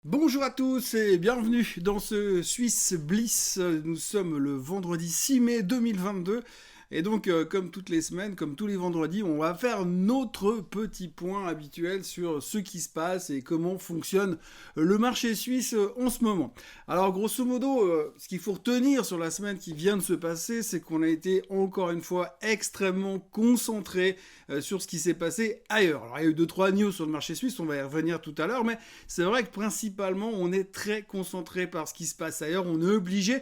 Bonjour à tous et bienvenue dans ce Swiss Bliss. Nous sommes le vendredi 6 mai 2022 et donc comme toutes les semaines, comme tous les vendredis, on va faire notre petit point habituel sur ce qui se passe et comment fonctionne le marché suisse en ce moment. Alors grosso modo, ce qu'il faut retenir sur la semaine qui vient de se passer, c'est qu'on a été encore une fois extrêmement concentré sur ce qui s'est passé ailleurs. Alors il y a eu 2-3 news sur le marché suisse, on va y revenir tout à l'heure, mais c'est vrai que principalement on est très concentré par ce qui se passe ailleurs, on est obligé.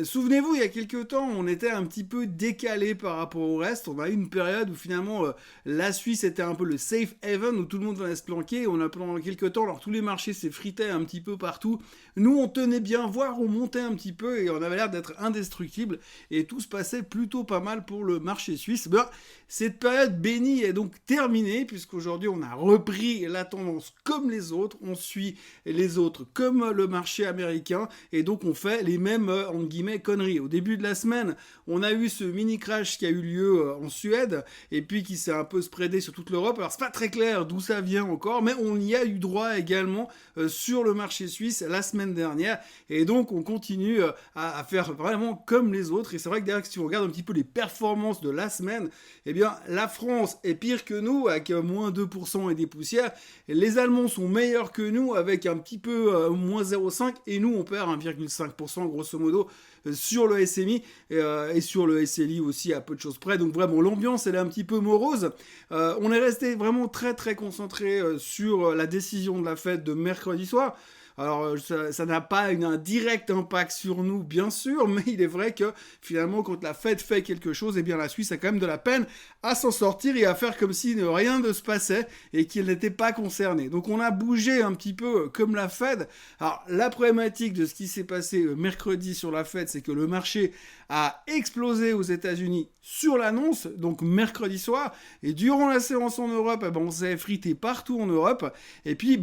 Souvenez-vous, il y a quelques temps, on était un petit peu décalé par rapport au reste. On a eu une période où finalement la Suisse était un peu le safe haven où tout le monde venait se planquer. On a pendant quelques temps, alors tous les marchés s'effritaient un petit peu partout. Nous, on tenait bien, voire on montait un petit peu et on avait l'air d'être indestructible et tout se passait plutôt pas mal pour le marché suisse. Ben, cette période bénie est donc terminée puisqu'aujourd'hui on a repris la tendance comme les autres. On suit les autres comme le marché américain et donc on fait les mêmes en guillemets conneries. Au début de la semaine, on a eu ce mini crash qui a eu lieu en Suède et puis qui s'est un peu spreadé sur toute l'Europe. Alors c'est pas très clair d'où ça vient encore, mais on y a eu droit également sur le marché suisse la semaine dernière et donc on continue à faire vraiment comme les autres. Et c'est vrai que derrière, si on regarde un petit peu les performances de la semaine, eh bien la France est pire que nous avec moins 2% et des poussières. Les Allemands sont meilleurs que nous avec un petit peu moins 0,5 et nous on perd 1,5% grosso modo sur le SMI et sur le SLI aussi à peu de choses près. Donc vraiment l'ambiance elle est un petit peu morose. On est resté vraiment très très concentré sur la décision de la Fed de mercredi soir. Alors, ça n'a pas un direct impact sur nous, bien sûr, mais il est vrai que finalement, quand la Fed fait quelque chose, eh bien, la Suisse a quand même de la peine à s'en sortir et à faire comme si rien ne se passait et qu'il n'était pas concerné. Donc, on a bougé un petit peu comme la Fed. Alors, la problématique de ce qui s'est passé mercredi sur la Fed, c'est que le marché a explosé aux États-Unis sur l'annonce, donc mercredi soir, et durant la séance en Europe, eh ben, on s'est effrité partout en Europe, et puis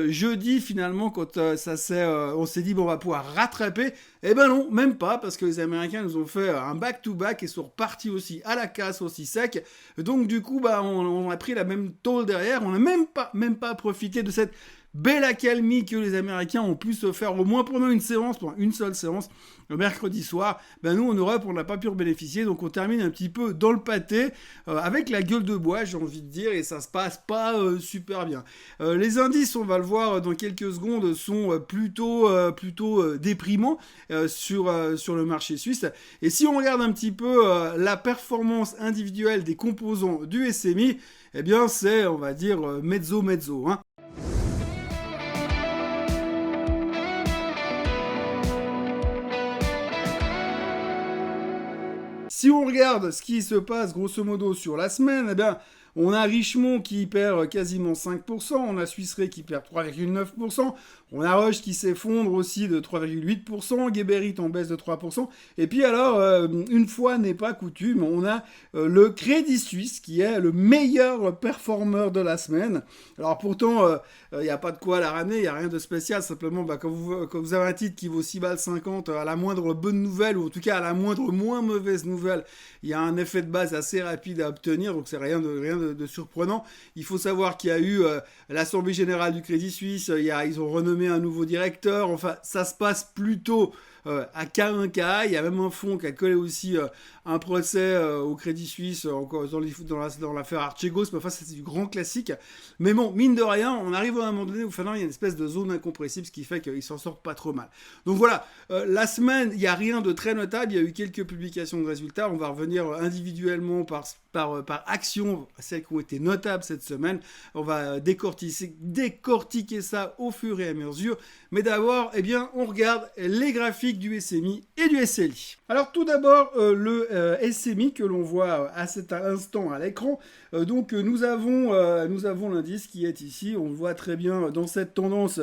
jeudi finalement, quand on s'est dit bon, on va pouvoir rattraper, eh ben non, même pas, parce que les Américains nous ont fait un back-to-back et sont repartis aussi à la casse, aussi sec, donc du coup on a pris la même tôle derrière, on n'a même pas profité de cette belle accalmie que les Américains ont pu se faire au moins pendant une seule séance, le mercredi soir. Ben nous en Europe on n'a pas pu en bénéficier, donc on termine un petit peu dans le pâté, avec la gueule de bois j'ai envie de dire, et ça se passe pas super bien. Les indices, on va le voir dans quelques secondes, sont plutôt déprimants sur le marché suisse. Et si on regarde un petit peu la performance individuelle des composants du SMI, eh bien c'est, on va dire, mezzo, hein. Si on regarde ce qui se passe grosso modo sur la semaine, eh bien, on a Richemont qui perd quasiment 5%, on a Swiss Re qui perd 3,9%, on a Roche qui s'effondre aussi de 3,8%, Geberit en baisse de 3%, et puis alors, une fois n'est pas coutume, on a le Crédit Suisse qui est le meilleur performeur de la semaine. Alors pourtant, il n'y a pas de quoi la ramener, il n'y a rien de spécial, simplement quand vous avez un titre qui vaut 6 balles 50, à la moindre bonne nouvelle, ou en tout cas à la moindre moins mauvaise nouvelle, il y a un effet de base assez rapide à obtenir, donc c'est rien de surprenant. Il faut savoir qu'il y a eu l'Assemblée Générale du Crédit Suisse, ils ont renommé un nouveau directeur, enfin ça se passe plutôt à K1K, il y a même un fonds qui a collé aussi un procès au Crédit Suisse encore dans l'affaire Archegos, mais enfin c'est du grand classique. Mais bon, mine de rien, on arrive à un moment donné où finalement il y a une espèce de zone incompressible, ce qui fait qu'ils s'en sortent pas trop mal. Donc voilà, la semaine, il n'y a rien de très notable, il y a eu quelques publications de résultats, on va revenir individuellement par action, celles qui ont été notables cette semaine. On va décortiquer ça au fur et à mesure. Mais d'abord, eh bien, on regarde les graphiques du SMI et du SLI. Alors tout d'abord, le SMI que l'on voit à cet instant à l'écran. Donc nous avons l'indice qui est ici. On le voit très bien dans cette tendance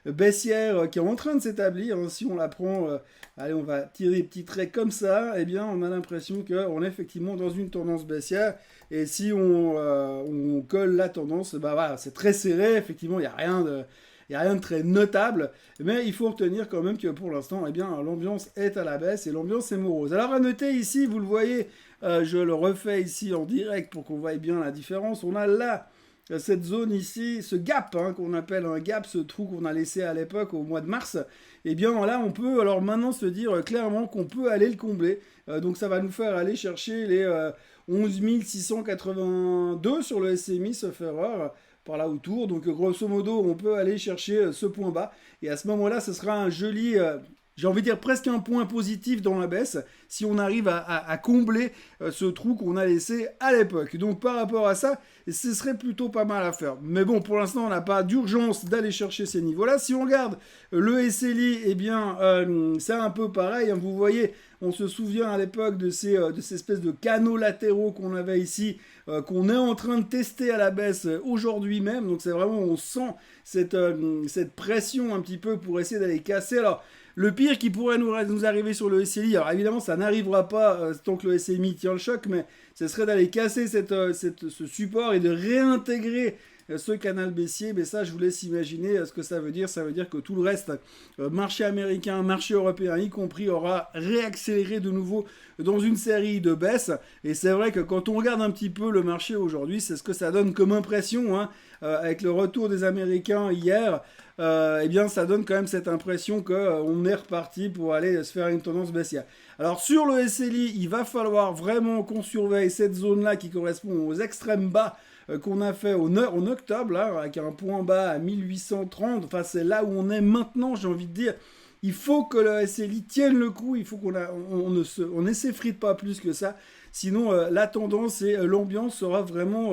baissière qui est en train de s'établir. Si on la prend, allez, on va tirer des petits traits comme ça, eh bien, on a l'impression qu'on est effectivement dans une tendance baissière. Et si on colle la tendance, voilà, c'est très serré. Effectivement, il n'y a rien de très notable, mais il faut retenir quand même que pour l'instant, eh bien, l'ambiance est à la baisse et l'ambiance est morose. Alors à noter ici, vous le voyez, je le refais ici en direct pour qu'on voie bien la différence. On a là cette zone ici, ce gap qu'on appelle un gap, ce trou qu'on a laissé à l'époque au mois de mars, eh bien là on peut alors maintenant se dire clairement qu'on peut aller le combler. Donc ça va nous faire aller chercher les 11 682 sur le SMI, sauf erreur, par là autour. Donc grosso modo on peut aller chercher ce point bas. Et à ce moment-là ce sera un joli... j'ai envie de dire presque un point positif dans la baisse si on arrive à combler ce trou qu'on a laissé à l'époque. Donc par rapport à ça, ce serait plutôt pas mal à faire. Mais bon, pour l'instant, on n'a pas d'urgence d'aller chercher ces niveaux-là. Si on regarde le SLI, eh bien, c'est un peu pareil. Vous voyez, on se souvient à l'époque de ces espèces de canaux latéraux qu'on avait ici, qu'on est en train de tester à la baisse aujourd'hui même. Donc c'est vraiment, on sent cette pression un petit peu pour essayer d'aller casser. Alors, le pire qui pourrait nous arriver sur le SLI, alors évidemment ça n'arrivera pas tant que le SMI tient le choc, mais ce serait d'aller casser ce support et de réintégrer ce canal baissier. Mais ça je vous laisse imaginer ce que ça veut dire. Ça veut dire que tout le reste, marché américain, marché européen y compris, aura réaccéléré de nouveau dans une série de baisses. Et c'est vrai que quand on regarde un petit peu le marché aujourd'hui, c'est ce que ça donne comme impression, avec le retour des Américains hier. Eh bien ça donne quand même cette impression qu'on est reparti pour aller se faire une tendance baissière. Alors sur le SLI, il va falloir vraiment qu'on surveille cette zone-là qui correspond aux extrêmes bas qu'on a fait en octobre, là, avec un point bas à 1830. Enfin c'est là où on est maintenant, j'ai envie de dire. Il faut que le SLI tienne le coup, il faut qu'on ne s'effrite pas plus que ça. Sinon, la tendance et l'ambiance sera vraiment,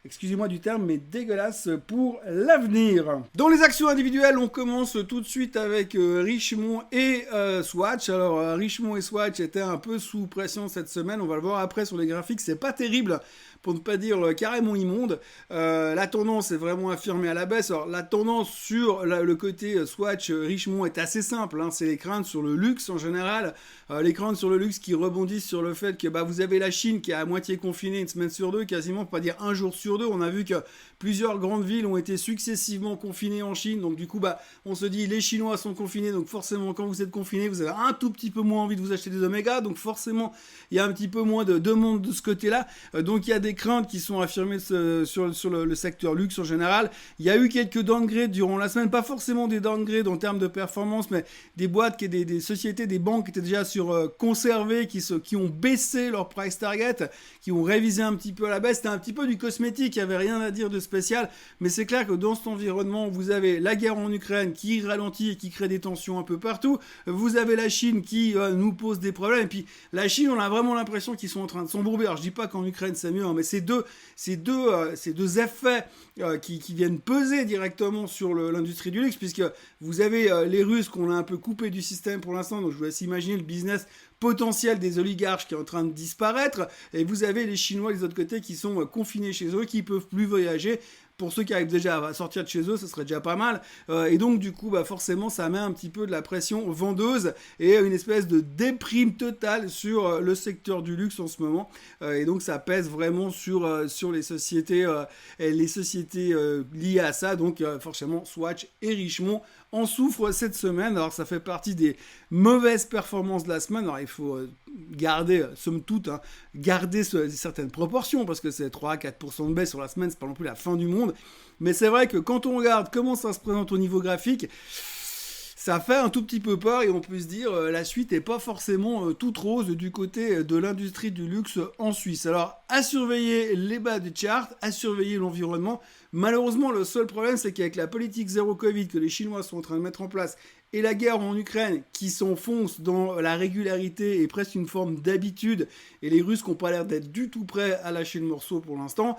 excusez-moi du terme, mais dégueulasse pour l'avenir. Dans les actions individuelles, on commence tout de suite avec Richemont et Swatch. Alors, Richemont et Swatch étaient un peu sous pression cette semaine. On va le voir après sur les graphiques. C'est pas terrible, pour ne pas dire carrément immonde. La tendance est vraiment affirmée à la baisse. Alors, la tendance sur le côté Swatch, Richemont est assez simple. C'est les craintes sur le luxe en général. Les craintes sur le luxe qui rebondissent sur le fait que vous avez la Chine qui est à moitié confinée une semaine sur deux, quasiment pour pas dire un jour sur deux. On a vu que plusieurs grandes villes ont été successivement confinées en Chine. Donc du coup, on se dit les Chinois sont confinés. Donc forcément, quand vous êtes confinés, vous avez un tout petit peu moins envie de vous acheter des Oméga. Donc forcément, il y a un petit peu moins de demande de ce côté-là. Donc il y a des craintes qui sont affirmées sur le secteur luxe en général. Il y a eu quelques downgrades durant la semaine. Pas forcément des downgrades en termes de performance, mais des boîtes, des sociétés, des banques qui étaient déjà sur conservés, qui ont baissé leur price target, qui ont révisé un petit peu à la baisse. C'était un petit peu du cosmétique, il n'y avait rien à dire de spécial, mais c'est clair que dans cet environnement, vous avez la guerre en Ukraine qui ralentit et qui crée des tensions un peu partout, vous avez la Chine qui nous pose des problèmes, et puis la Chine, on a vraiment l'impression qu'ils sont en train de s'embourber. Alors je dis pas qu'en Ukraine c'est mieux, mais ces deux effets qui viennent peser directement sur l'industrie du luxe, puisque vous avez les Russes qu'on a un peu coupé du système pour l'instant, donc je vous laisse imaginer le business potentiel des oligarches qui est en train de disparaître, et vous avez les Chinois de l'autre côté qui sont confinés chez eux, qui peuvent plus voyager. Pour ceux qui arrivent déjà à sortir de chez eux, ce serait déjà pas mal. Et donc, du coup, forcément, ça met un petit peu de la pression vendeuse et une espèce de déprime totale sur le secteur du luxe en ce moment. Et donc, ça pèse vraiment sur les sociétés liées à ça. Donc, forcément, Swatch et Richemont en souffrent cette semaine. Alors, ça fait partie des mauvaises performances de la semaine. Alors, il faut garder, somme toute, garder certaines proportions, parce que c'est 3-4% de baisse sur la semaine, c'est pas non plus la fin du monde. Mais c'est vrai que quand on regarde comment ça se présente au niveau graphique, ça fait un tout petit peu peur, et on peut se dire la suite n'est pas forcément toute rose du côté de l'industrie du luxe en Suisse. Alors, à surveiller les bas du chart, à surveiller l'environnement. Malheureusement, le seul problème, c'est qu'avec la politique zéro Covid que les Chinois sont en train de mettre en place, et la guerre en Ukraine qui s'enfonce dans la régularité et presque une forme d'habitude, et les Russes qui n'ont pas l'air d'être du tout prêts à lâcher le morceau pour l'instant,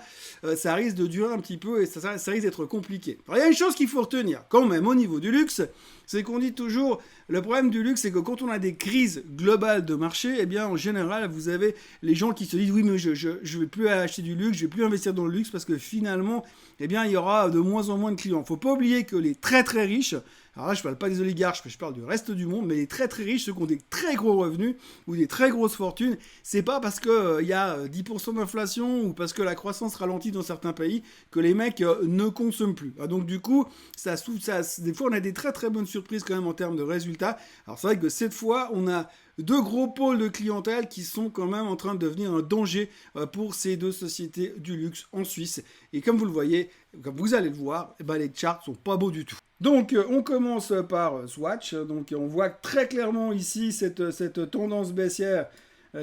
ça risque de durer un petit peu et ça risque d'être compliqué. Alors, il y a une chose qu'il faut retenir quand même au niveau du luxe, c'est qu'on dit toujours, le problème du luxe, c'est que quand on a des crises globales de marché, eh bien en général, vous avez les gens qui se disent oui, mais je vais plus acheter du luxe, je vais plus investir dans le luxe parce que finalement, eh bien il y aura de moins en moins de clients. Faut pas oublier que les très très riches, Alors là, je parle pas des oligarches, je parle du reste du monde, mais les très très riches, ceux qui ont des très gros revenus ou des très grosses fortunes, c'est pas parce que y a 10% d'inflation ou parce que la croissance ralentit dans certains pays que les mecs ne consomment plus. Donc du coup, des fois on a des très très bonnes surprises quand même en termes de résultats. Alors c'est vrai que cette fois, on a deux gros pôles de clientèle qui sont quand même en train de devenir un danger pour ces deux sociétés du luxe en Suisse. Et comme vous le voyez, comme vous allez le voir, les charts sont pas beaux du tout. Donc on commence par Swatch. Donc on voit très clairement ici cette tendance baissière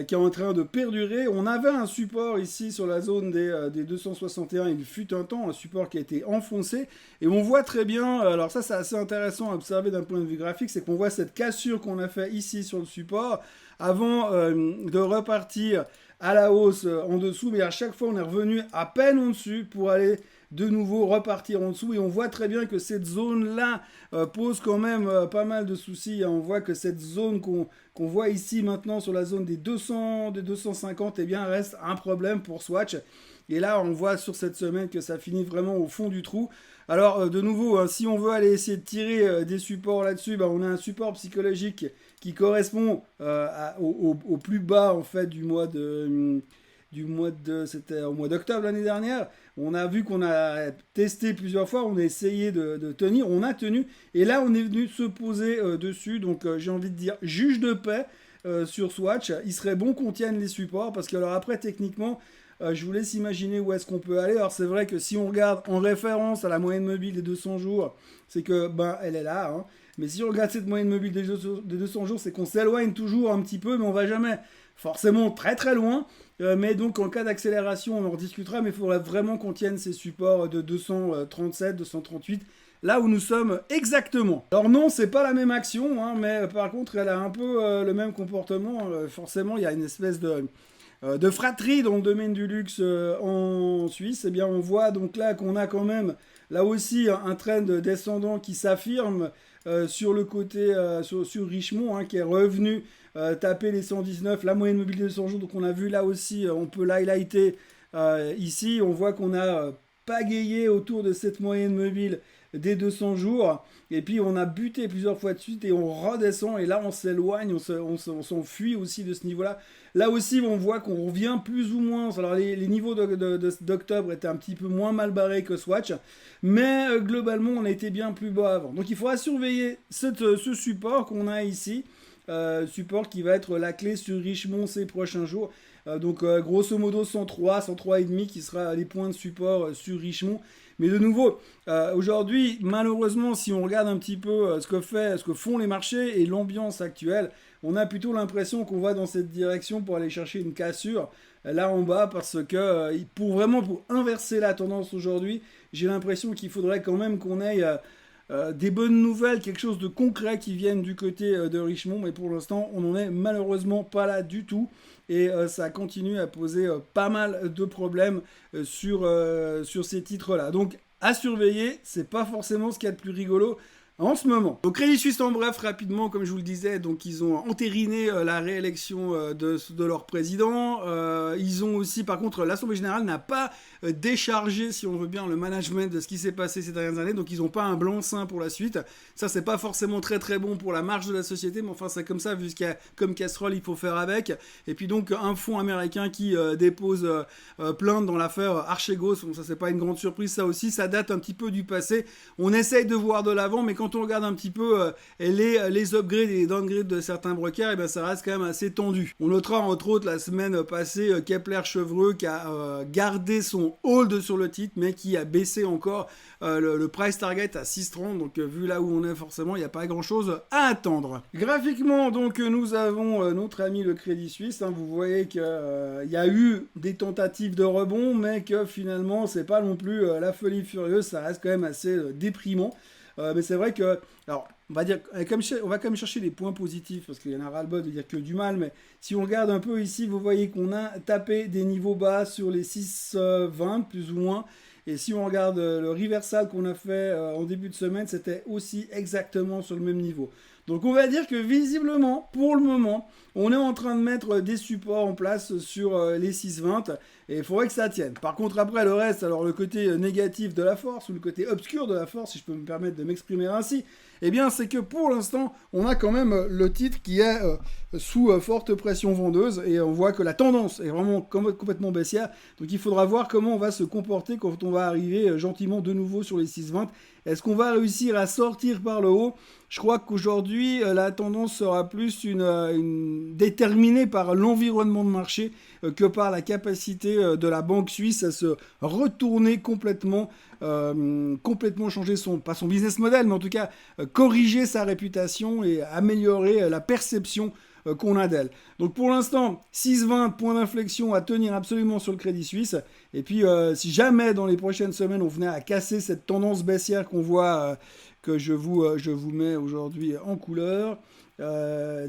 qui est en train de perdurer. On avait un support ici sur la zone des 261, il fut un temps, un support qui a été enfoncé, et on voit très bien, alors ça c'est assez intéressant à observer d'un point de vue graphique, c'est qu'on voit cette cassure qu'on a fait ici sur le support, avant de repartir à la hausse en dessous, mais à chaque fois on est revenu à peine en dessus pour aller de nouveau repartir en dessous, et on voit très bien que cette zone-là pose quand même pas mal de soucis. On voit que cette zone qu'on voit ici maintenant sur la zone des 200, des 250, eh bien reste un problème pour Swatch. Et là, on voit sur cette semaine que ça finit vraiment au fond du trou. Alors, de nouveau, si on veut aller essayer de tirer des supports là-dessus, on a un support psychologique qui correspond au plus bas en fait c'était au mois d'octobre l'année dernière. On a vu qu'on a testé plusieurs fois, on a essayé de tenir, on a tenu, et là on est venu se poser dessus. Donc j'ai envie de dire juge de paix sur Swatch. Il serait bon qu'on tienne les supports, parce que alors après techniquement je vous laisse imaginer où est-ce qu'on peut aller. Alors c'est vrai que si on regarde en référence à la moyenne mobile des 200 jours, c'est que elle est là, hein. Mais si on regarde cette moyenne mobile des 200 jours, c'est qu'on s'éloigne toujours un petit peu, mais on va jamais forcément très très loin. Mais donc en cas d'accélération, on en rediscutera, mais il faudrait vraiment qu'on tienne ces supports de 237, 238, là où nous sommes exactement. Alors non, c'est pas la même action, hein, mais par contre elle a un peu le même comportement. Forcément, il y a une espèce de fratrie dans le domaine du luxe en Suisse. Eh bien, on voit donc là qu'on a quand même là aussi un trend descendant qui s'affirme sur le côté sur Richemont, hein, qui est revenu taper les 119, la moyenne mobile de 200 jours. Donc on a vu là aussi, on peut l'highlighter ici, on voit qu'on a pagayé autour de cette moyenne mobile des 200 jours, et puis on a buté plusieurs fois de suite et on redescend, et là on s'éloigne, on s'enfuit aussi de ce niveau-là. Là aussi on voit qu'on revient plus ou moins, alors les niveaux d'octobre étaient un petit peu moins mal barrés que Swatch, mais globalement on a été bien plus bas avant. Donc il faudra surveiller ce support qu'on a ici, support qui va être la clé sur Richemont ces prochains jours. Donc grosso modo 103, 103,5 qui sera les points de support sur Richemont. Mais de nouveau, aujourd'hui, malheureusement, si on regarde un petit peu ce que font les marchés et l'ambiance actuelle, on a plutôt l'impression qu'on va dans cette direction pour aller chercher une cassure là en bas, parce que pour inverser la tendance aujourd'hui, j'ai l'impression qu'il faudrait quand même qu'on ait des bonnes nouvelles, quelque chose de concret qui vienne du côté de Richemont, mais pour l'instant on n'en est malheureusement pas là du tout, et ça continue à poser pas mal de problèmes sur ces titres là. Donc à surveiller, c'est pas forcément ce qu'il y a de plus rigolo en ce moment. Donc Crédit Suisse, en bref, rapidement, comme je vous le disais, donc ils ont entériné la réélection de leur président. Ils ont aussi, par contre, l'Assemblée Générale n'a pas déchargé, si on veut bien, le management de ce qui s'est passé ces dernières années. Donc ils n'ont pas un blanc-seing pour la suite. Ça, c'est pas forcément très très bon pour la marge de la société, mais enfin c'est comme ça, vu qu'il y a comme casserole, il faut faire avec. Et puis donc un fonds américain qui dépose plainte dans l'affaire Archegos. Bon, ça c'est pas une grande surprise, ça aussi, ça date un petit peu du passé. On essaye de voir de l'avant, mais quand on regarde un petit peu les upgrades et les downgrades de certains brokers, et ben ça reste quand même assez tendu. On notera entre autres la semaine passée Kepler Chevreux qui a gardé son hold sur le titre, mais qui a baissé encore le price target à 6,30. Donc vu là où on est, forcément il n'y a pas grand chose à attendre. Graphiquement, donc nous avons notre ami le Crédit Suisse, hein. Vous voyez qu'il y a eu des tentatives de rebond, mais que finalement c'est pas non plus la folie furieuse, ça reste quand même assez déprimant. Mais c'est vrai que, alors, on va quand même chercher les points positifs, parce qu'il y en a ras-le-bol de dire que du mal, mais si on regarde un peu ici, vous voyez qu'on a tapé des niveaux bas sur les 6,20 plus ou moins, et si on regarde le reversal qu'on a fait en début de semaine, c'était aussi exactement sur le même niveau. Donc on va dire que visiblement, pour le moment, on est en train de mettre des supports en place sur les 6,20, et il faudrait que ça tienne. Par contre, après, le reste, alors le côté négatif de la force, ou le côté obscur de la force, si je peux me permettre de m'exprimer ainsi, eh bien, c'est que pour l'instant, on a quand même le titre qui est sous forte pression vendeuse, et on voit que la tendance est vraiment complètement baissière, donc il faudra voir comment on va se comporter quand on va arriver gentiment de nouveau sur les 6,20. Est-ce qu'on va réussir à sortir par le haut? Je crois qu'aujourd'hui, la tendance sera plus déterminée par l'environnement de marché que par la capacité de la banque suisse à se retourner complètement changer pas son business model, mais en tout cas corriger sa réputation et améliorer la perception qu'on a d'elle. Donc pour l'instant, 6,20 points d'inflexion à tenir absolument sur le Crédit Suisse. Et puis si jamais dans les prochaines semaines on venait à casser cette tendance baissière qu'on voit, que je vous mets aujourd'hui en couleur,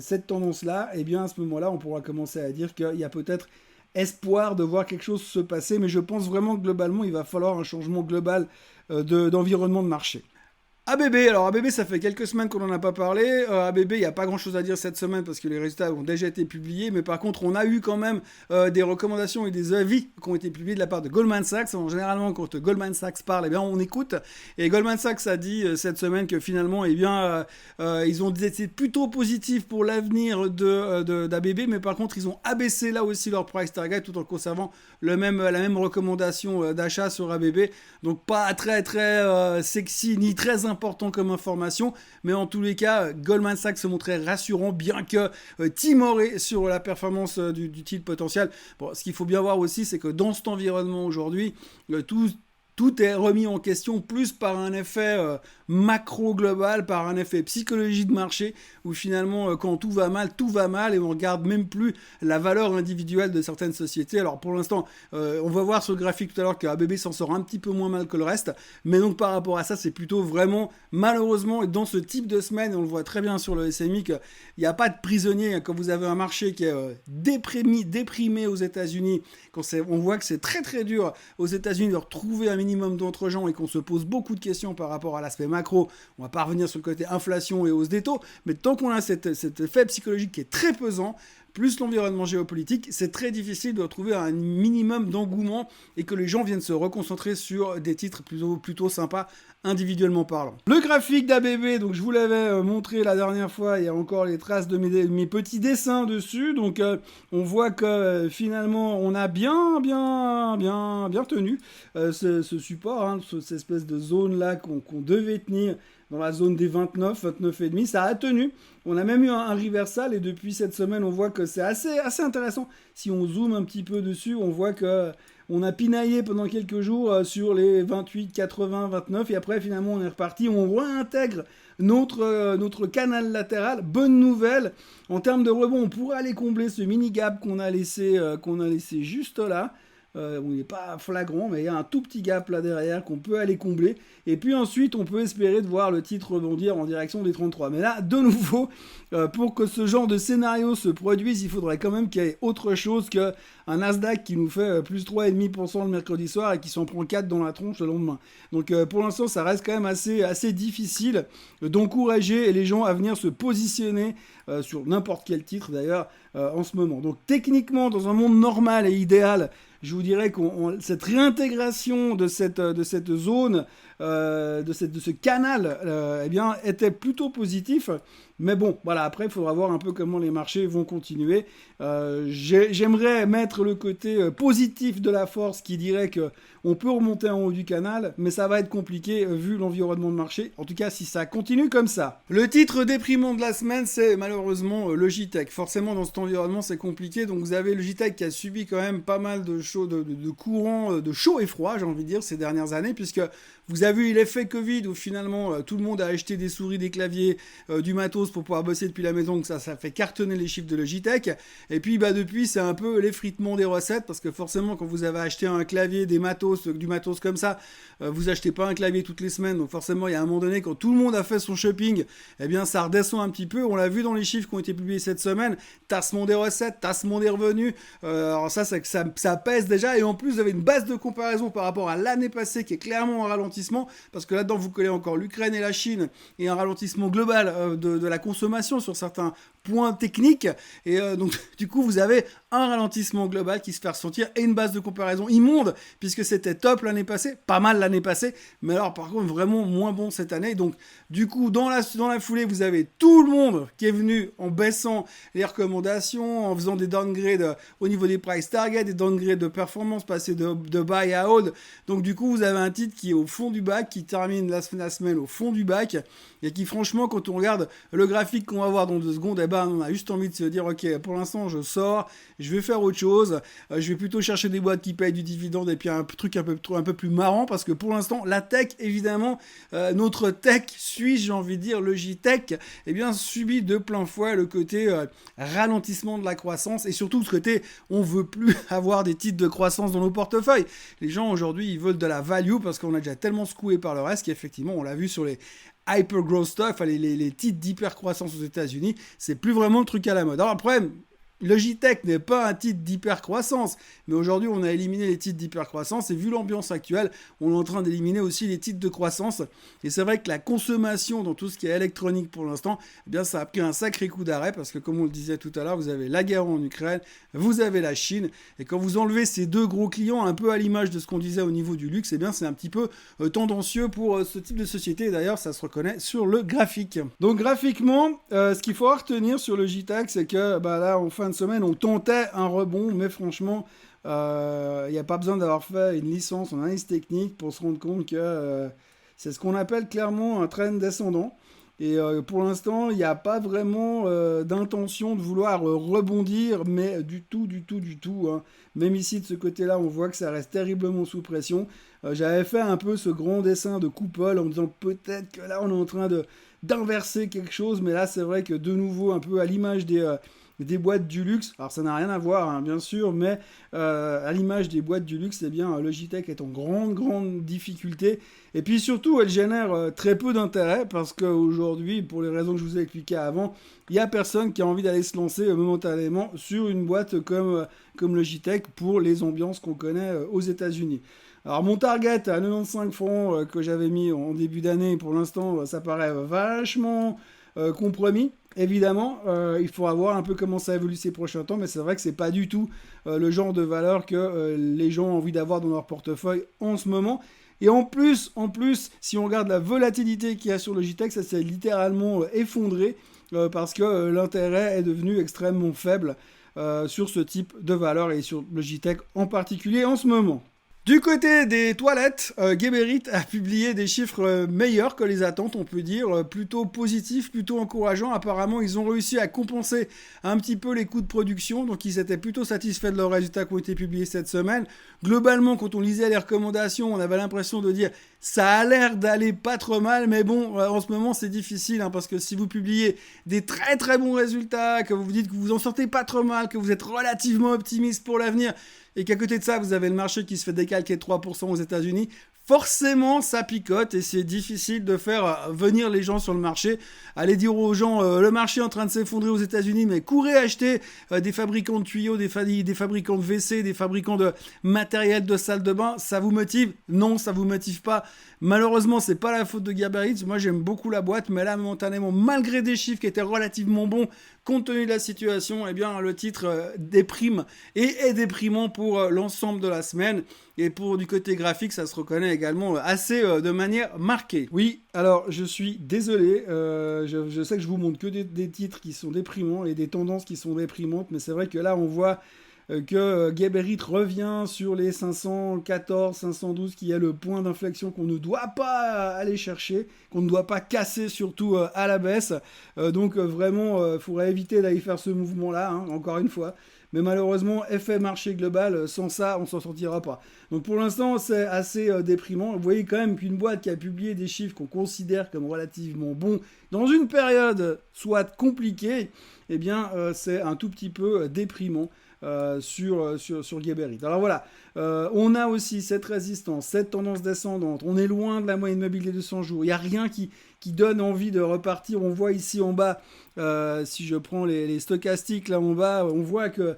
cette tendance-là, eh bien à ce moment-là, on pourra commencer à dire qu'il y a peut-être espoir de voir quelque chose se passer, mais je pense vraiment que globalement, il va falloir un changement global d'environnement de marché. ABB, alors ABB, ça fait quelques semaines qu'on n'en a pas parlé. ABB, il n'y a pas grand chose à dire cette semaine parce que les résultats ont déjà été publiés, mais par contre, on a eu quand même des recommandations et des avis qui ont été publiés de la part de Goldman Sachs. Alors, généralement, quand Goldman Sachs parle, eh bien, on écoute. Et Goldman Sachs a dit cette semaine que finalement, eh bien, ils ont été plutôt positifs pour l'avenir d'ABB, mais par contre, ils ont abaissé là aussi leur price target tout en conservant la même recommandation d'achat sur ABB. Donc, pas très sexy ni très important comme information, mais en tous les cas, Goldman Sachs se montrait rassurant, bien que timoré sur la performance du titre potentiel. Bon, ce qu'il faut bien voir aussi, c'est que dans cet environnement aujourd'hui, tout est remis en question plus par un effet macro global, par un effet psychologie de marché, où finalement, quand tout va mal, et on regarde même plus la valeur individuelle de certaines sociétés. Alors pour l'instant, on va voir sur le graphique tout à l'heure que ABB s'en sort un petit peu moins mal que le reste, mais donc par rapport à ça, c'est plutôt vraiment, malheureusement, dans ce type de semaine, on le voit très bien sur le SMI, qu'il n'y a pas de prisonnier. Quand vous avez un marché qui est déprimé aux États-Unis, on voit que c'est très très dur aux États-Unis de retrouver un minimum d'autres gens et qu'on se pose beaucoup de questions par rapport à l'aspect macro. On va pas revenir sur le côté inflation et hausse des taux, mais tant qu'on a cet effet psychologique qui est très pesant, plus l'environnement géopolitique, c'est très difficile de retrouver un minimum d'engouement et que les gens viennent se reconcentrer sur des titres plutôt sympas, individuellement parlant. Le graphique d'ABB, donc je vous l'avais montré la dernière fois, il y a encore les traces de mes petits dessins dessus, donc on voit que finalement on a bien tenu ce support, hein, cette espèce de zone là qu'on devait tenir dans la zone des 29,5, ça a tenu. On a même eu un reversal et depuis cette semaine, on voit que c'est assez intéressant. Si on zoome un petit peu dessus, on voit que on a pinaillé pendant quelques jours sur les 28, 80, 29 et après finalement on est reparti. On réintègre notre canal latéral. Bonne nouvelle, en termes de rebond, on pourrait aller combler ce mini gap qu'on a laissé juste là. Il n'est pas flagrant, mais il y a un tout petit gap là derrière qu'on peut aller combler. Et puis ensuite, on peut espérer de voir le titre rebondir en direction des 33. Mais là, de nouveau, pour que ce genre de scénario se produise, il faudrait quand même qu'il y ait autre chose qu'un Nasdaq qui nous fait plus 3,5% le mercredi soir et qui s'en prend 4 dans la tronche le lendemain. Donc pour l'instant, ça reste quand même assez difficile d'encourager les gens à venir se positionner sur n'importe quel titre d'ailleurs en ce moment. Donc techniquement, dans un monde normal et idéal, je vous dirais que cette réintégration de cette zone, de ce canal, eh bien, était plutôt positif. Mais bon, voilà, après, il faudra voir un peu comment les marchés vont continuer. J'aimerais mettre le côté positif de la force qui dirait qu'on peut remonter en haut du canal, mais ça va être compliqué vu l'environnement de marché. En tout cas, si ça continue comme ça. Le titre déprimant de la semaine, c'est malheureusement Logitech. Forcément, dans cet environnement, c'est compliqué. Donc, vous avez Logitech qui a subi quand même pas mal de courants, de chaud et froid, j'ai envie de dire, ces dernières années, puisque vous avez eu l'effet Covid où finalement tout le monde a acheté des souris, des claviers, du matos pour pouvoir bosser depuis la maison, donc ça fait cartonner les chiffres de Logitech. Et puis depuis, c'est un peu l'effritement des recettes, parce que forcément, quand vous avez acheté un clavier, du matos comme ça, vous achetez pas un clavier toutes les semaines, donc forcément, il y a un moment donné, quand tout le monde a fait son shopping, eh bien, ça redescend un petit peu. On l'a vu dans les chiffres qui ont été publiés cette semaine, tassement des recettes, tassement des revenus. Alors ça pèse déjà, et en plus, vous avez une base de comparaison par rapport à l'année passée qui est clairement en ralentissement. ralentissement, parce que là-dedans vous collez encore l'Ukraine et la Chine, et un ralentissement global de la consommation sur certains points techniques, et donc du coup vous avez un ralentissement global qui se fait ressentir et une base de comparaison immonde, puisque c'était top l'année passée, pas mal l'année passée, mais alors par contre vraiment moins bon cette année. Donc du coup dans la foulée vous avez tout le monde qui est venu en baissant les recommandations, en faisant des downgrades au niveau des price targets, des downgrades de performance, passer de buy à hold. Donc du coup vous avez un titre qui est au fond du bac, qui termine la semaine au fond du bac, et qui franchement quand on regarde le graphique qu'on va voir dans 2 secondes, eh ben on a juste envie de se dire ok, pour l'instant je sors, je vais faire autre chose, je vais plutôt chercher des boîtes qui payent du dividende, et puis un truc un peu plus marrant, parce que pour l'instant la tech évidemment, notre tech suisse, j'ai envie de dire Logitech, eh bien subit de plein fouet le côté ralentissement de la croissance, et surtout ce côté on veut plus avoir des titres de croissance dans nos portefeuilles. Les gens aujourd'hui ils veulent de la value, parce qu'on a déjà tellement secoué par le reste qu'effectivement on l'a vu sur les hyper growth stock, les titres d'hyper croissance aux États-Unis, c'est plus vraiment le truc à la mode. Alors le problème, Logitech n'est pas un titre d'hyper-croissance, mais aujourd'hui on a éliminé les titres d'hyper-croissance, et vu l'ambiance actuelle, on est en train d'éliminer aussi les titres de croissance, et c'est vrai que la consommation dans tout ce qui est électronique pour l'instant, eh bien ça a pris un sacré coup d'arrêt, parce que comme on le disait tout à l'heure, vous avez la guerre en Ukraine, vous avez la Chine, et quand vous enlevez ces 2 gros clients, un peu à l'image de ce qu'on disait au niveau du luxe, eh bien c'est un petit peu tendancieux pour ce type de société, et d'ailleurs ça se reconnaît sur le graphique. Donc graphiquement, ce qu'il faut retenir sur Logitech, c'est que là en fin de semaine, on tentait un rebond, mais franchement, il n'y a pas besoin d'avoir fait une licence en analyse technique pour se rendre compte que c'est ce qu'on appelle clairement un trend descendant. Et pour l'instant, il n'y a pas vraiment d'intention de vouloir rebondir, mais du tout. Hein. Même ici, de ce côté-là, on voit que ça reste terriblement sous pression. J'avais fait un peu ce grand dessin de coupole en me disant peut-être que là, on est en train d'inverser quelque chose, mais là, c'est vrai que de nouveau, un peu à l'image des boîtes du luxe, alors ça n'a rien à voir hein, bien sûr, mais à l'image des boîtes du luxe, eh bien Logitech est en grande difficulté, et puis surtout elle génère très peu d'intérêt, parce qu'aujourd'hui, pour les raisons que je vous ai expliquées avant, il n'y a personne qui a envie d'aller se lancer momentanément sur une boîte comme Logitech pour les ambiances qu'on connaît aux États-Unis. Alors mon target à 95 francs que j'avais mis en début d'année, pour l'instant ça paraît vachement compromis. Évidemment, il faudra voir un peu comment ça évolue ces prochains temps, mais c'est vrai que c'est pas du tout le genre de valeur que les gens ont envie d'avoir dans leur portefeuille en ce moment. Et en plus, si on regarde la volatilité qu'il y a sur Logitech, ça s'est littéralement effondré parce que l'intérêt est devenu extrêmement faible sur ce type de valeur, et sur Logitech en particulier en ce moment. Du côté des toilettes, Geberit a publié des chiffres meilleurs que les attentes, on peut dire, plutôt positifs, plutôt encourageants. Apparemment, ils ont réussi à compenser un petit peu les coûts de production, donc ils étaient plutôt satisfaits de leurs résultats qui ont été publiés cette semaine. Globalement, quand on lisait les recommandations, on avait l'impression de dire ça a l'air d'aller pas trop mal, mais bon, en ce moment c'est difficile, hein, parce que si vous publiez des très très bons résultats, que vous vous dites que vous en sortez pas trop mal, que vous êtes relativement optimiste pour l'avenir, et qu'à côté de ça, vous avez le marché qui se fait décalquer de 3% aux États-Unis, forcément, ça picote, et c'est difficile de faire venir les gens sur le marché. Aller dire aux gens, le marché est en train de s'effondrer aux États-Unis, mais courez acheter des fabricants de tuyaux, des fabricants de WC, des fabricants de matériel de salle de bain, ça vous motive? Non, ça vous motive pas. Malheureusement, c'est pas la faute de Geberit. Moi, j'aime beaucoup la boîte, mais là, momentanément, malgré des chiffres qui étaient relativement bons, compte tenu de la situation, eh bien, le titre déprime et est déprimant pour l'ensemble de la semaine. Et pour du côté graphique, ça se reconnaît également assez de manière marquée. Oui, alors je suis désolé, je sais que je vous montre que des titres qui sont déprimants et des tendances qui sont déprimantes, mais c'est vrai que là, on voit que Geberit revient sur les 514, 512, qui est le point d'inflexion qu'on ne doit pas aller chercher, qu'on ne doit pas casser, surtout à la baisse. Donc vraiment, il faudrait éviter d'aller faire ce mouvement-là, hein, encore une fois. Mais malheureusement, effet marché global, sans ça, on s'en sortira pas. Donc pour l'instant, c'est assez déprimant. Vous voyez quand même qu'une boîte qui a publié des chiffres qu'on considère comme relativement bons dans une période soit compliquée, eh bien c'est un tout petit peu déprimant. Sur Geberit. Alors voilà, on a aussi cette résistance, cette tendance descendante, on est loin de la moyenne mobile des 200 jours, il n'y a rien qui donne envie de repartir. On voit ici en bas, si je prends les stochastiques là en bas, on voit que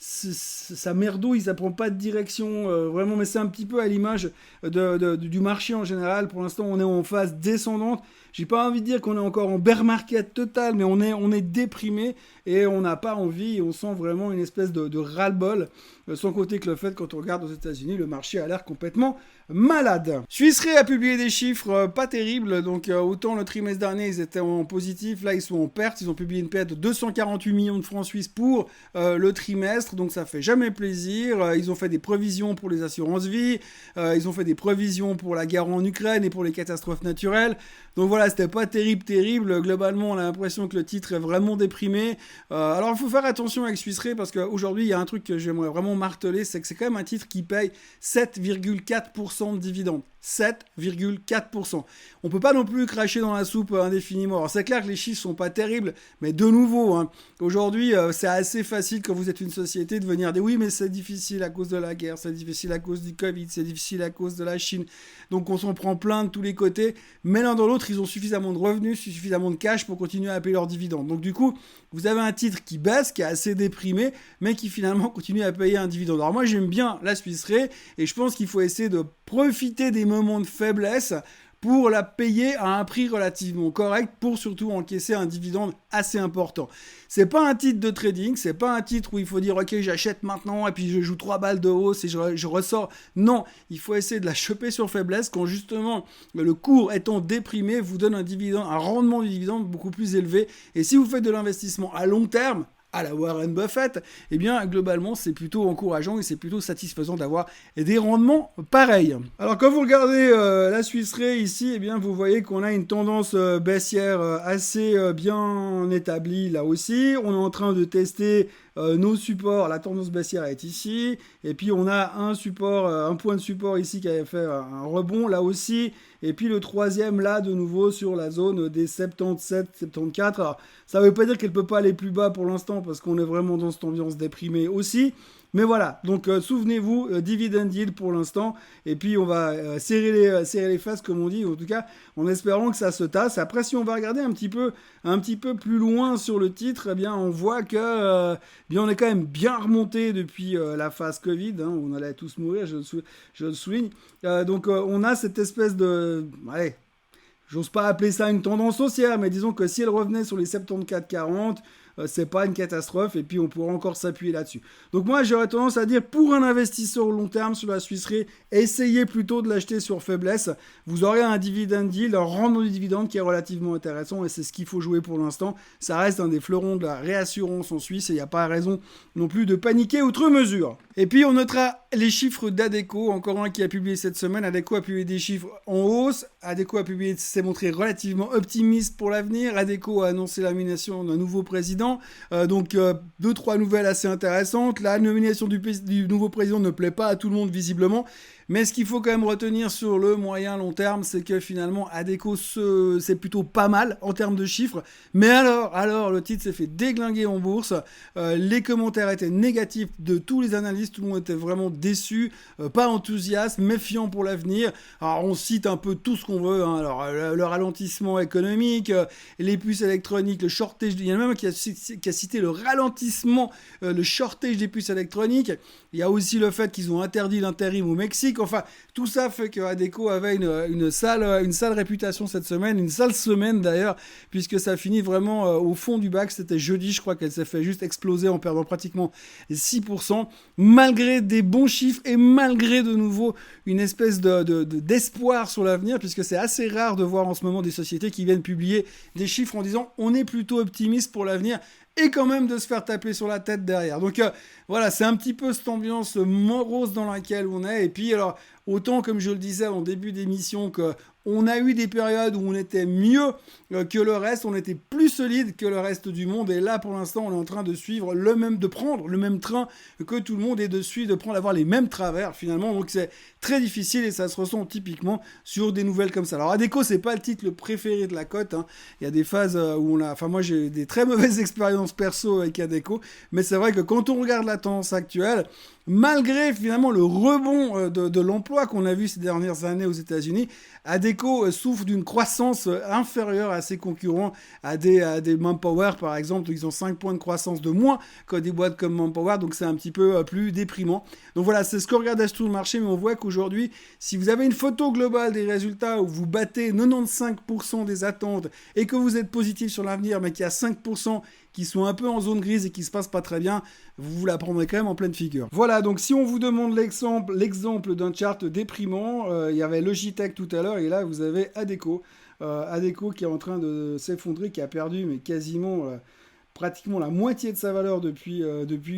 ça merdouille, ça prend pas de direction, vraiment, mais c'est un petit peu à l'image du marché en général. Pour l'instant, on est en phase descendante. J'ai pas envie de dire qu'on est encore en bear market total, mais on est déprimé et on n'a pas envie, et on sent vraiment une espèce de ras-le-bol, sans compter que le fait, quand on regarde aux États-Unis, le marché a l'air complètement malade. Suisse Re a publié des chiffres pas terribles, donc autant le trimestre dernier ils étaient en positif, là ils sont en perte, ils ont publié une perte de 248 millions de francs suisses pour le trimestre, donc ça fait jamais plaisir. Ils ont fait des prévisions pour les assurances vie, ils ont fait des prévisions pour la guerre en Ukraine et pour les catastrophes naturelles, donc voilà, c'était pas terrible, globalement on a l'impression que le titre est vraiment déprimé. Alors il faut faire attention avec Suisse Re, parce qu'aujourd'hui il y a un truc que j'aimerais vraiment marteler, c'est que c'est quand même un titre qui paye 7,4% de dividendes. 7,4%. On peut pas non plus cracher dans la soupe indéfiniment. Alors c'est clair que les chiffres sont pas terribles, mais de nouveau, aujourd'hui c'est assez facile quand vous êtes une société de venir dire oui mais c'est difficile à cause de la guerre, c'est difficile à cause du Covid, c'est difficile à cause de la Chine. Donc on s'en prend plein de tous les côtés, mais l'un dans l'autre ils ont suffisamment de revenus, suffisamment de cash pour continuer à payer leurs dividendes. Donc du coup, vous avez un titre qui baisse, qui est assez déprimé, mais qui finalement continue à payer un dividende. Alors moi j'aime bien la Suisse Re, et je pense qu'il faut essayer de profiter des moments de faiblesse pour la payer à un prix relativement correct, pour surtout encaisser un dividende assez important. C'est pas un titre de trading, c'est pas un titre où il faut dire ok j'achète maintenant et puis je joue 3 balles de hausse et je ressors. Non, il faut essayer de la choper sur faiblesse quand justement le cours étant déprimé vous donne un rendement du dividende beaucoup plus élevé. Et si vous faites de l'investissement à long terme, à la Warren Buffett, eh bien globalement c'est plutôt encourageant et c'est plutôt satisfaisant d'avoir des rendements pareils. Alors quand vous regardez la Suisse Re ici, eh bien vous voyez qu'on a une tendance baissière assez bien établie là aussi. On est en train de tester nos supports, la tendance baissière est ici, et puis on a un support, un point de support ici qui avait fait un rebond là aussi, et puis le troisième là de nouveau sur la zone des 77, 74. Alors, ça ne veut pas dire qu'elle ne peut pas aller plus bas pour l'instant parce qu'on est vraiment dans cette ambiance déprimée aussi. Mais voilà, donc souvenez-vous, dividend yield pour l'instant, et puis on va serrer les fesses comme on dit, en tout cas en espérant que ça se tasse. Après si on va regarder un petit peu plus loin sur le titre, eh bien on voit que bien on est quand même bien remonté depuis la phase Covid, où on allait tous mourir, je le souligne. Donc on a cette espèce de... Allez, j'ose pas appeler ça une tendance haussière, mais disons que si elle revenait sur les 74-40, c'est pas une catastrophe, et puis on pourra encore s'appuyer là-dessus. Donc moi j'aurais tendance à dire, pour un investisseur long terme sur la Suisse Re, essayez plutôt de l'acheter sur faiblesse. Vous aurez un dividend yield, un rendement du dividende qui est relativement intéressant, et c'est ce qu'il faut jouer pour l'instant. Ça reste un des fleurons de la réassurance en Suisse, et il n'y a pas raison non plus de paniquer outre mesure. Et puis on notera les chiffres d'Adecco, encore un qui a publié cette semaine. Adecco a publié des chiffres en hausse. Adecco s'est montré relativement optimiste pour l'avenir. Adecco a annoncé la nomination d'un nouveau président. Donc 2-3 nouvelles assez intéressantes. La nomination du nouveau président ne plaît pas à tout le monde visiblement. Mais ce qu'il faut quand même retenir sur le moyen long terme, c'est que finalement Adecco c'est plutôt pas mal en termes de chiffres. Mais alors le titre s'est fait déglinguer en bourse. Les commentaires étaient négatifs de tous les analystes, tout le monde était vraiment déçu, pas enthousiaste, méfiant pour l'avenir. Alors on cite un peu tout ce qu'on veut, alors le ralentissement économique, les puces électroniques, le shortage, il y en a même qui a cité le ralentissement, le shortage des puces électroniques. Il y a aussi le fait qu'ils ont interdit l'intérim au Mexique. Enfin, tout ça fait que Adecco avait une sale réputation cette semaine, une sale semaine d'ailleurs, puisque ça finit vraiment au fond du bac. C'était jeudi, je crois qu'elle s'est fait juste exploser en perdant pratiquement 6%, malgré des bons chiffres et malgré de nouveau une espèce d'espoir sur l'avenir, puisque c'est assez rare de voir en ce moment des sociétés qui viennent publier des chiffres en disant on est plutôt optimiste pour l'avenir, et quand même de se faire taper sur la tête derrière. Donc voilà, c'est un petit peu cette ambiance morose dans laquelle on est. Et puis alors, autant comme je le disais en début d'émission, qu'on a eu des périodes où on était mieux que le reste, on était plus solide que le reste du monde. Et là, pour l'instant, on est en train de suivre de prendre le même train que tout le monde et d'avoir les mêmes travers finalement. Donc c'est très difficile et ça se ressent typiquement sur des nouvelles comme ça. Alors Adecco, c'est pas le titre le préféré de la cote. Il y a des phases où moi j'ai eu des très mauvaises expériences perso avec Adecco, mais c'est vrai que quand on regarde la tendance actuelle, Malgré finalement le rebond de l'emploi qu'on a vu ces dernières années aux États-Unis, Adecco souffre d'une croissance inférieure à ses concurrents, à des Manpower par exemple, où ils ont 5 points de croissance de moins que des boîtes comme Manpower, donc c'est un petit peu plus déprimant. Donc voilà, c'est ce qu'on regarde sur le marché, mais on voit qu'aujourd'hui, si vous avez une photo globale des résultats où vous battez 95% des attentes et que vous êtes positif sur l'avenir, mais qu'il y a 5% qui sont un peu en zone grise et qui se passent pas très bien, vous la prendrez quand même en pleine figure. Voilà, donc si on vous demande l'exemple d'un chart déprimant, il y avait Logitech tout à l'heure et là vous avez Adecco. Adecco qui est en train de s'effondrer, qui a perdu mais quasiment pratiquement la moitié de sa valeur depuis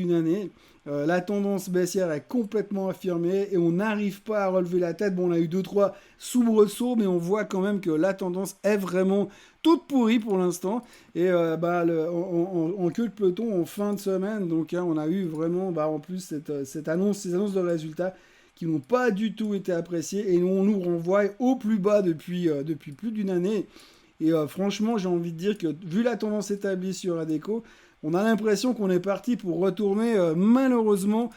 une année. La tendance baissière est complètement affirmée et on n'arrive pas à relever la tête. Bon, on a eu 2-3 soubresauts, mais on voit quand même que la tendance est vraiment toute pourrie pour l'instant. Et en queue de peloton en fin de semaine, donc on a eu vraiment en plus ces annonces de résultats qui n'ont pas du tout été appréciés et on nous renvoie au plus bas depuis plus d'une année. Et franchement, j'ai envie de dire que vu la tendance établie sur Adecco, on a l'impression qu'on est parti pour retourner malheureusement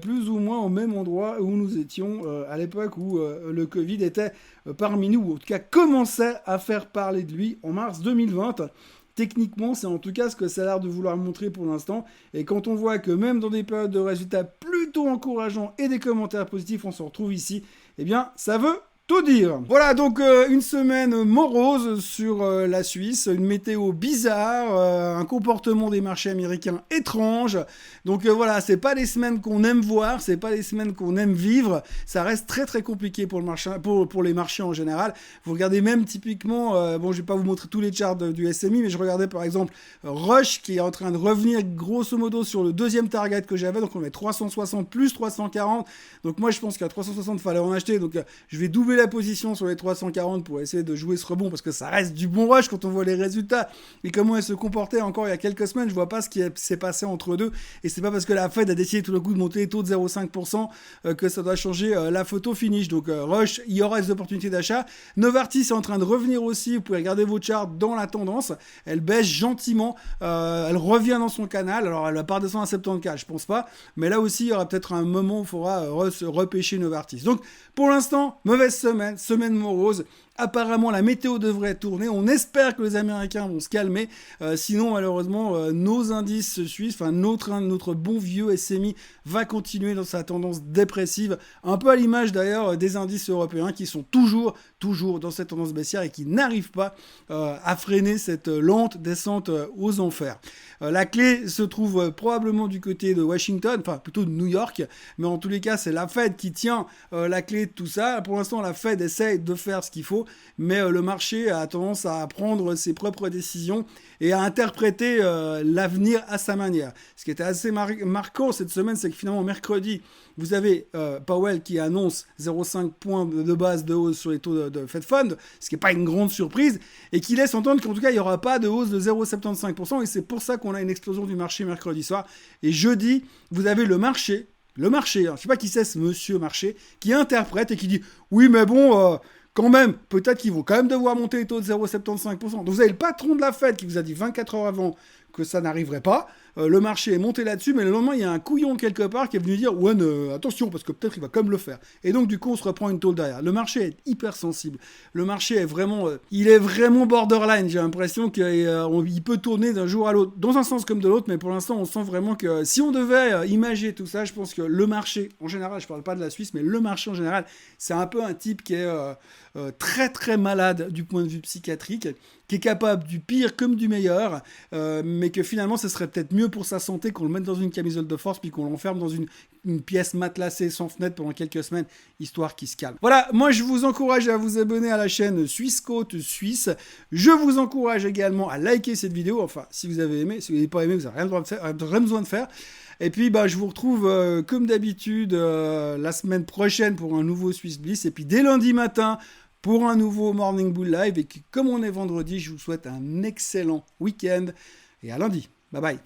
plus ou moins au même endroit où nous étions à l'époque où le Covid était parmi nous, ou en tout cas commençait à faire parler de lui en mars 2020. Techniquement, c'est en tout cas ce que ça a l'air de vouloir montrer pour l'instant. Et quand on voit que même dans des périodes de résultats plutôt encourageants et des commentaires positifs, on se retrouve ici, eh bien, ça veut tout dire. Voilà donc une semaine morose sur la Suisse, une météo bizarre, un comportement des marchés américains étrange. Donc voilà, c'est pas des semaines qu'on aime voir, c'est pas des semaines qu'on aime vivre. Ça reste très très compliqué pour le marché, pour les marchés en général. Vous regardez même typiquement, bon je vais pas vous montrer tous les charts du SMI, mais je regardais par exemple Rush qui est en train de revenir grosso modo sur le deuxième target que j'avais. Donc on met 360 plus 340. Donc moi je pense qu'à 360 fallait en acheter. Donc je vais doubler la position sur les 340 pour essayer de jouer ce rebond parce que ça reste du bon rush quand on voit les résultats et comment elle se comportait encore il y a quelques semaines. Je vois pas ce qui s'est passé entre deux et c'est pas parce que la Fed a décidé tout le coup de monter les taux de 0,5% que ça doit changer la photo finish. Donc rush, il y aura des opportunités d'achat. Novartis est en train de revenir aussi. Vous pouvez regarder vos charts dans la tendance. Elle baisse gentiment. Elle revient dans son canal. Alors elle va pas redescendre à 74, je pense pas. Mais là aussi, il y aura peut-être un moment où il faudra repêcher Novartis. Donc pour l'instant, mauvaise semaine morose. Apparemment, la météo devrait tourner. On espère que les Américains vont se calmer. Sinon, malheureusement, nos indices suisses, enfin notre bon vieux SMI va continuer dans sa tendance dépressive. Un peu à l'image d'ailleurs des indices européens qui sont toujours dans cette tendance baissière et qui n'arrivent pas à freiner cette lente descente aux enfers. La clé se trouve probablement du côté de Washington, enfin plutôt de New York. Mais en tous les cas, c'est la Fed qui tient la clé de tout ça. Pour l'instant, la Fed essaye de faire ce qu'il faut. Mais le marché a tendance à prendre ses propres décisions et à interpréter l'avenir à sa manière. Ce qui était assez marquant cette semaine, c'est que finalement, mercredi, vous avez Powell qui annonce 0,5 points de base de hausse sur les taux de Fed Fund, ce qui n'est pas une grande surprise, et qui laisse entendre qu'en tout cas, il n'y aura pas de hausse de 0,75%, et c'est pour ça qu'on a une explosion du marché mercredi soir. Et jeudi, vous avez le marché, je ne sais pas qui c'est ce monsieur marché, qui interprète et qui dit « Oui, mais bon... quand même, peut-être qu'ils vont quand même devoir monter les taux de 0,75%. Donc vous avez le patron de la Fed qui vous a dit 24 heures avant que ça n'arriverait pas. Le marché est monté là-dessus, mais le lendemain, il y a un couillon quelque part qui est venu dire « Ouais, attention, parce que peut-être il va quand même le faire. » Et donc, du coup, on se reprend une tôle derrière. Le marché est hyper sensible. Le marché est vraiment... il est vraiment borderline. J'ai l'impression qu'il peut tourner d'un jour à l'autre, dans un sens comme de l'autre, mais pour l'instant, on sent vraiment que si on devait imager tout ça, je pense que le marché, en général, je ne parle pas de la Suisse, mais le marché en général, c'est un peu un type qui est très, très malade du point de vue psychiatrique, qui est capable du pire comme du meilleur, mais que finalement, ce serait peut-être mieux pour sa santé qu'on le mette dans une camisole de force puis qu'on l'enferme dans une pièce matelassée sans fenêtre pendant quelques semaines, histoire qu'il se calme. Voilà, moi je vous encourage à vous abonner à la chaîne Suisse Côte Suisse. Je vous encourage également à liker cette vidéo, enfin, si vous avez aimé. Si vous n'avez pas aimé, vous n'avez rien besoin de faire. Et puis, je vous retrouve comme d'habitude la semaine prochaine pour un nouveau Swiss Bliss. Et puis, dès lundi matin, pour un nouveau Morning Bull Live. Et comme on est vendredi, je vous souhaite un excellent week-end. Et à lundi. Bye bye.